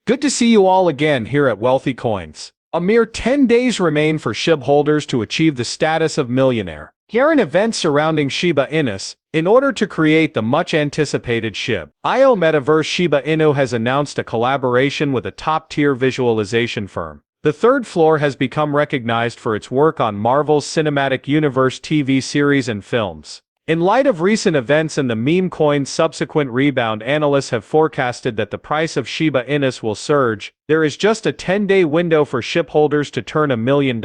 Good to see you all again here at Wealthy Coins. A mere 10 days remain for SHIB holders to achieve the status of millionaire. Here are events surrounding Shiba Inu. In order to create the much-anticipated Shib Inu metaverse, Shiba Inu has announced a collaboration with a top-tier visualization firm. The third floor has become recognized for its work on Marvel's Cinematic Universe TV series and films. In light of recent events and the meme coin's subsequent rebound, analysts have forecasted that the price of Shiba Inu will surge. There is just a 10-day window for SHIB holders to turn $1 million,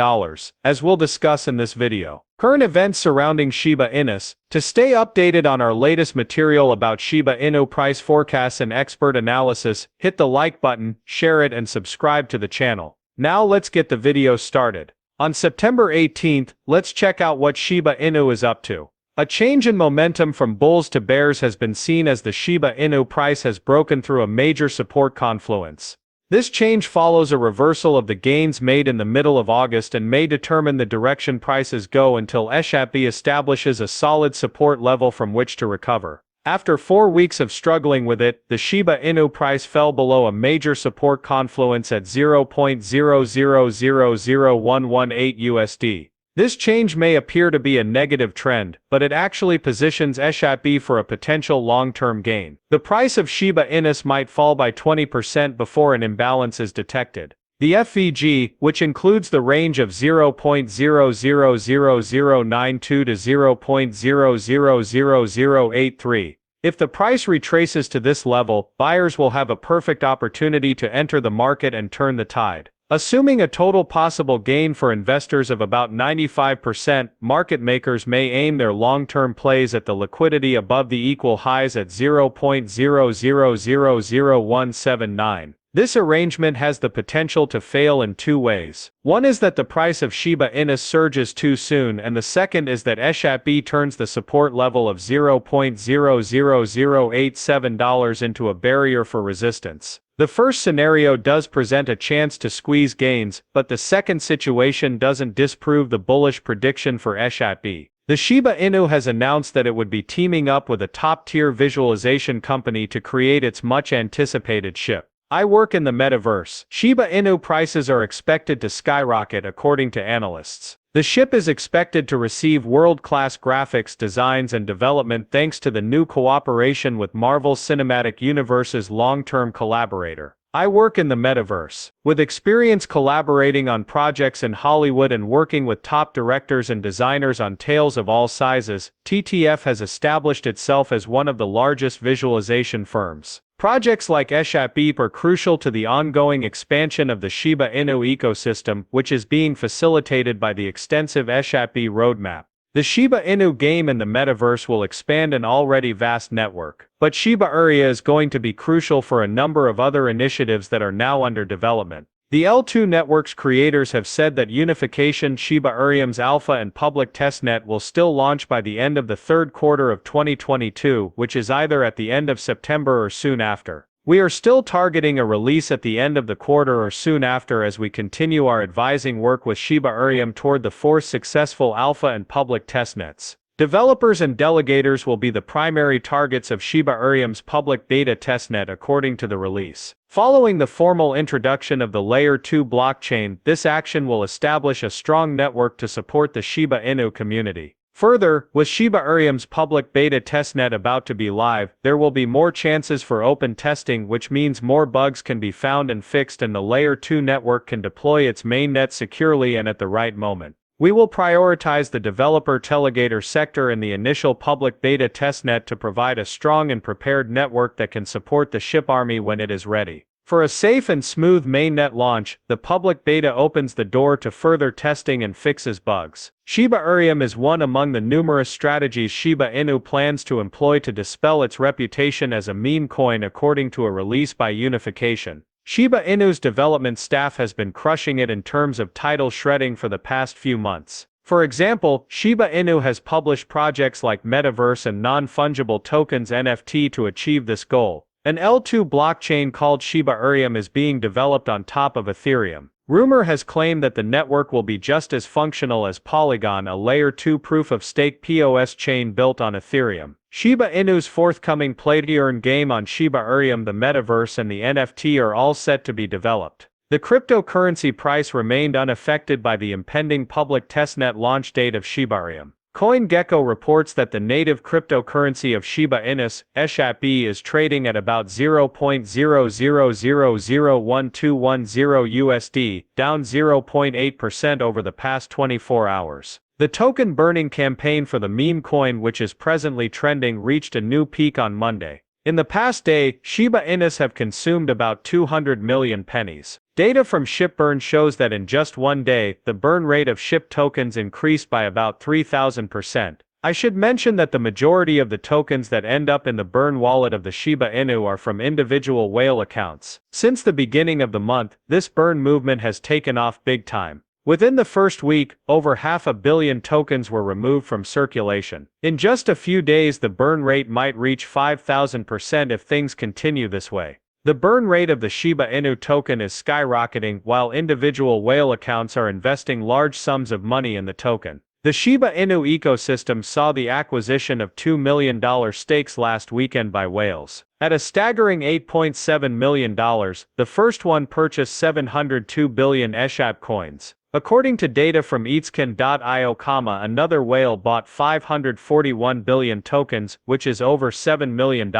as we'll discuss in this video. Current events surrounding Shiba Inu. To stay updated on our latest material about Shiba Inu price forecasts and expert analysis, hit the like button, share it and subscribe to the channel. Now let's get the video started. On September 18th, let's check out what Shiba Inu is up to. A change in momentum from bulls to bears has been seen as the Shiba Inu price has broken through a major support confluence. This change follows a reversal of the gains made in the middle of August and may determine the direction prices go until SHB establishes a solid support level from which to recover. After 4 weeks of struggling with it, the Shiba Inu price fell below a major support confluence at 0.0000118 USD. This change may appear to be a negative trend, but it actually positions SHB for a potential long-term gain. The price of Shiba Inu might fall by 20% before an imbalance is detected. The FVG, which includes the range of 0.000092 to 0.000083, if the price retraces to this level, buyers will have a perfect opportunity to enter the market and turn the tide. Assuming a total possible gain for investors of about 95%, market makers may aim their long-term plays at the liquidity above the equal highs at 0.000179. This arrangement has the potential to fail in two ways. One is that the price of Shiba Inu surges too soon, and the second is that SHB turns the support level of $0.00087 into a barrier for resistance. The first scenario does present a chance to squeeze gains, but the second situation doesn't disprove the bullish prediction for SHB. The Shiba Inu has announced that it would be teaming up with a top-tier visualization company to create its much-anticipated Shib. I work in the metaverse. Shiba Inu prices are expected to skyrocket according to analysts. The Shib is expected to receive world-class graphics designs and development thanks to the new cooperation with Marvel's Cinematic Universe's long-term collaborator. I work in the metaverse. With experience collaborating on projects in Hollywood and working with top directors and designers on tales of all sizes, TTF has established itself as one of the largest visualization firms. Projects like SHB are crucial to the ongoing expansion of the Shiba Inu ecosystem, which is being facilitated by the extensive SHB roadmap. The Shiba Inu game in the metaverse will expand an already vast network, but Shiba Area is going to be crucial for a number of other initiatives that are now under development. The L2 network's creators have said that unification Shibarium's alpha and public testnet will still launch by the end of the third quarter of 2022, which is either at the end of September or soon after. We are still targeting a release at the end of the quarter or soon after as we continue our advising work with Shibarium toward the fourth successful alpha and public testnets. Developers and delegators will be the primary targets of Shibarium's public beta testnet according to the release. Following the formal introduction of the Layer 2 blockchain, this action will establish a strong network to support the Shiba Inu community. Further, with Shibarium's public beta testnet about to be live, there will be more chances for open testing, which means more bugs can be found and fixed and the Layer 2 network can deploy its mainnet securely and at the right moment. We will prioritize the developer-delegator sector in the initial public beta testnet to provide a strong and prepared network that can support the SHIB army when it is ready. For a safe and smooth mainnet launch, the public beta opens the door to further testing and fixes bugs. Shibarium is one among the numerous strategies Shiba Inu plans to employ to dispel its reputation as a meme coin according to a release by Unification. Shiba Inu's development staff has been crushing it in terms of title shredding for the past few months. For example, Shiba Inu has published projects like Metaverse and non-fungible tokens NFT to achieve this goal. An L2 blockchain called Shibarium is being developed on top of Ethereum. Rumor has claimed that the network will be just as functional as Polygon, a Layer 2 proof-of-stake POS chain built on Ethereum. Shiba Inu's forthcoming play-to-earn game on Shibarium, the metaverse, and the NFT are all set to be developed. The cryptocurrency price remained unaffected by the impending public testnet launch date of Shibarium. CoinGecko reports that the native cryptocurrency of Shiba Inu, SHB, is trading at about 0.00001210 USD, down 0.8% over the past 24 hours. The token burning campaign for the meme coin, which is presently trending, reached a new peak on Monday. In the past day, Shiba Inus have consumed about 200 million pennies. Data from ShibBurn shows that in just one day, the burn rate of SHIB tokens increased by about 3,000%. I should mention that the majority of the tokens that end up in the burn wallet of the Shiba Inu are from individual whale accounts. Since the beginning of the month, this burn movement has taken off big time. Within the first week, over 500 million tokens were removed from circulation. In just a few days, the burn rate might reach 5,000% if things continue this way. The burn rate of the Shiba Inu token is skyrocketing, while individual whale accounts are investing large sums of money in the token. The Shiba Inu ecosystem saw the acquisition of $2 million stakes last weekend by whales. At a staggering $8.7 million, the first one purchased 702 billion SHB coins. According to data from Eatscan.io, another whale bought 541 billion tokens, which is over $7 million,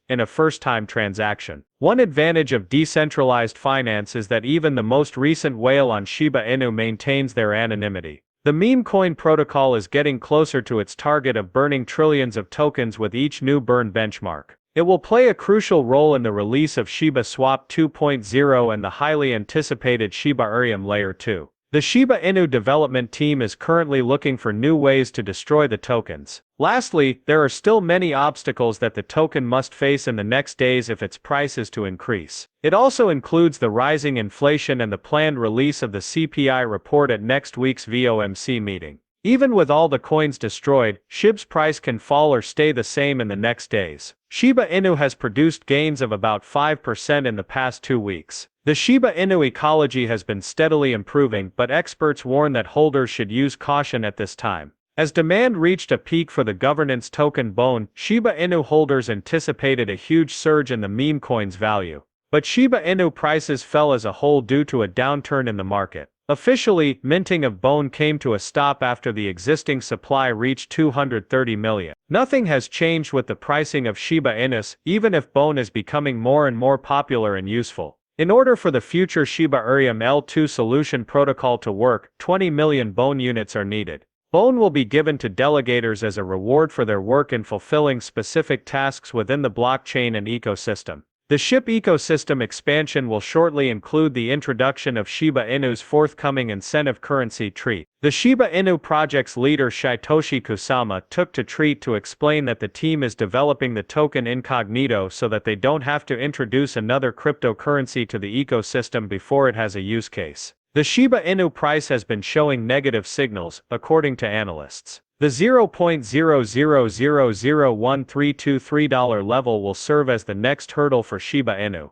in a first-time transaction. One advantage of decentralized finance is that even the most recent whale on Shiba Inu maintains their anonymity. The meme coin protocol is getting closer to its target of burning trillions of tokens with each new burn benchmark. It will play a crucial role in the release of Shiba Swap 2.0 and the highly anticipated Shibarium Layer 2. The Shiba Inu development team is currently looking for new ways to destroy the tokens. Lastly, there are still many obstacles that the token must face in the next days if its price is to increase. It also includes the rising inflation and the planned release of the CPI report at next week's FOMC meeting. Even with all the coins destroyed, SHIB's price can fall or stay the same in the next days. Shiba Inu has produced gains of about 5% in the past 2 weeks. The Shiba Inu ecology has been steadily improving, but experts warn that holders should use caution at this time. As demand reached a peak for the governance token BONE, Shiba Inu holders anticipated a huge surge in the meme coin's value. But Shiba Inu prices fell as a whole due to a downturn in the market. Officially, minting of BONE came to a stop after the existing supply reached 230 million. Nothing has changed with the pricing of Shiba Inu, even if BONE is becoming more and more popular and useful. In order for the future Shibarium L2 solution protocol to work, 20 million BONE units are needed. BONE will be given to delegators as a reward for their work in fulfilling specific tasks within the blockchain and ecosystem. The SHIB ecosystem expansion will shortly include the introduction of Shiba Inu's forthcoming incentive currency Treat. The Shiba Inu project's leader Shytoshi Kusama took to Treat to explain that the team is developing the token incognito so that they don't have to introduce another cryptocurrency to the ecosystem before it has a use case. The Shiba Inu price has been showing negative signals, according to analysts. The $0.00001323 level will serve as the next hurdle for Shiba Inu.